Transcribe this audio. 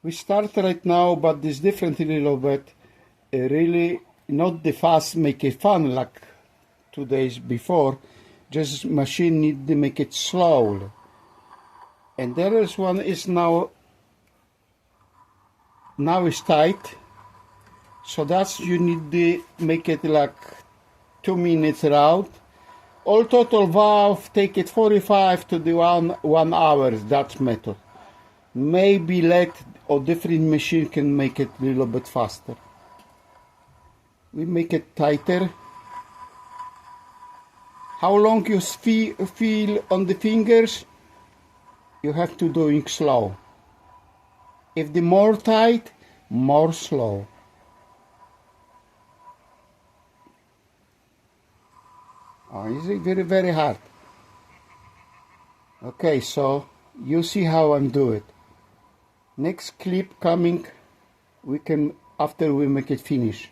We start right now, but it's different a little bit. Really not the fast make it fun like 2 days before. Just machine need to make it slow. And there is one is now it's tight. So that's you need to make it like 2 minutes out. All total valve take it 45 to the 1 hour. That method. Maybe let or different machine can make it a little bit faster. We make it tighter. How long you feel on the fingers, you have to do it slow. If the more tight, more slow. Oh, is it very, very hard? Okay, so you see how I'm doing it. Next clip coming, we can, after we make it finish.